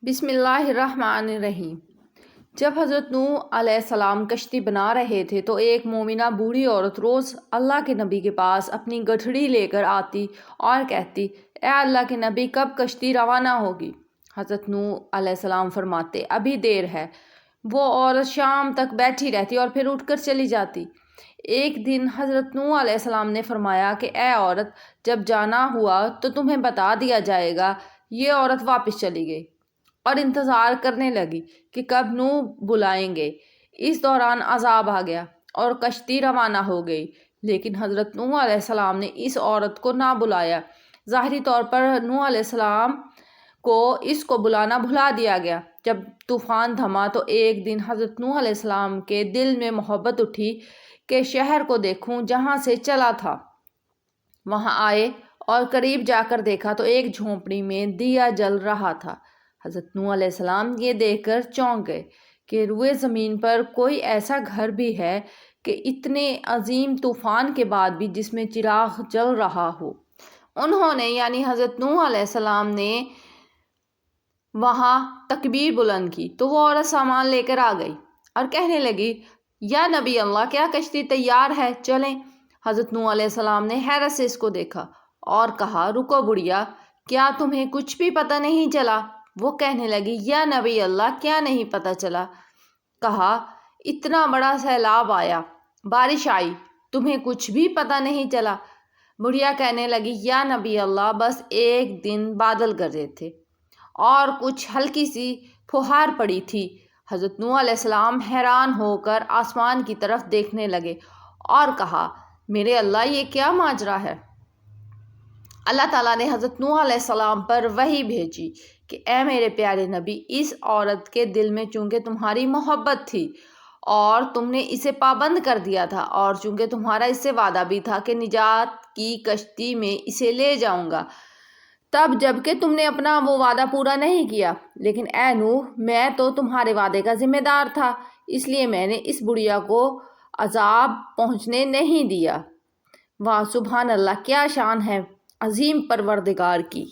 بسم اللہ الرحمن الرحیم۔ جب حضرت نوح علیہ السلام کشتی بنا رہے تھے تو ایک مومنہ بوڑھی عورت روز اللہ کے نبی کے پاس اپنی گٹھڑی لے کر آتی اور کہتی، اے اللہ کے نبی، کب کشتی روانہ ہوگی؟ حضرت نوح علیہ السلام فرماتے، ابھی دیر ہے۔ وہ عورت شام تک بیٹھی رہتی اور پھر اٹھ کر چلی جاتی۔ ایک دن حضرت نوح علیہ السلام نے فرمایا کہ اے عورت، جب جانا ہوا تو تمہیں بتا دیا جائے گا۔ یہ عورت واپس چلی گئی اور انتظار کرنے لگی کہ کب نوح بلائیں گے۔ اس دوران عذاب آ گیا اور کشتی روانہ ہو گئی، لیکن حضرت نوح علیہ السلام نے اس عورت کو نہ بلایا۔ ظاہری طور پر نوح علیہ السلام کو اس کو بلانا بھلا دیا گیا۔ جب طوفان تھما تو ایک دن حضرت نوح علیہ السلام کے دل میں محبت اٹھی کہ شہر کو دیکھوں جہاں سے چلا تھا۔ وہاں آئے اور قریب جا کر دیکھا تو ایک جھونپڑی میں دیا جل رہا تھا۔ حضرت نوح علیہ السلام یہ دیکھ کر چونک گئے کہ روئے زمین پر کوئی ایسا گھر بھی ہے کہ اتنے عظیم طوفان کے بعد بھی جس میں چراغ جل رہا ہو۔ انہوں نے یعنی حضرت نوح علیہ السلام نے وہاں تکبیر بلند کی تو وہ عورت سامان لے کر آ گئی اور کہنے لگی، یا نبی اللہ، کیا کشتی تیار ہے؟ چلیں۔ حضرت نوح علیہ السلام نے حیرت سے اس کو دیکھا اور کہا، رکو بڑھیا، کیا تمہیں کچھ بھی پتہ نہیں چلا؟ وہ کہنے لگی، یا نبی اللہ، کیا نہیں پتہ چلا؟ کہا، اتنا بڑا سیلاب آیا، بارش آئی، تمہیں کچھ بھی پتہ نہیں چلا؟ بڑھیا کہنے لگی، یا نبی اللہ، بس ایک دن بادل گرجے تھے اور کچھ ہلکی سی پھوہار پڑی تھی۔ حضرت نوح علیہ السلام حیران ہو کر آسمان کی طرف دیکھنے لگے اور کہا، میرے اللہ، یہ کیا ماجرا ہے؟ اللہ تعالیٰ نے حضرت نوح علیہ السلام پر وحی بھیجی کہ اے میرے پیارے نبی، اس عورت کے دل میں چونکہ تمہاری محبت تھی اور تم نے اسے پابند کر دیا تھا، اور چونکہ تمہارا اس سے وعدہ بھی تھا کہ نجات کی کشتی میں اسے لے جاؤں گا، تب جب کہ تم نے اپنا وہ وعدہ پورا نہیں کیا۔ لیکن اے نوح، میں تو تمہارے وعدے کا ذمہ دار تھا، اس لیے میں نے اس بڑھیا کو عذاب پہنچنے نہیں دیا۔ واہ، سبحان اللہ، کیا شان ہے عظیم پروردگار کی۔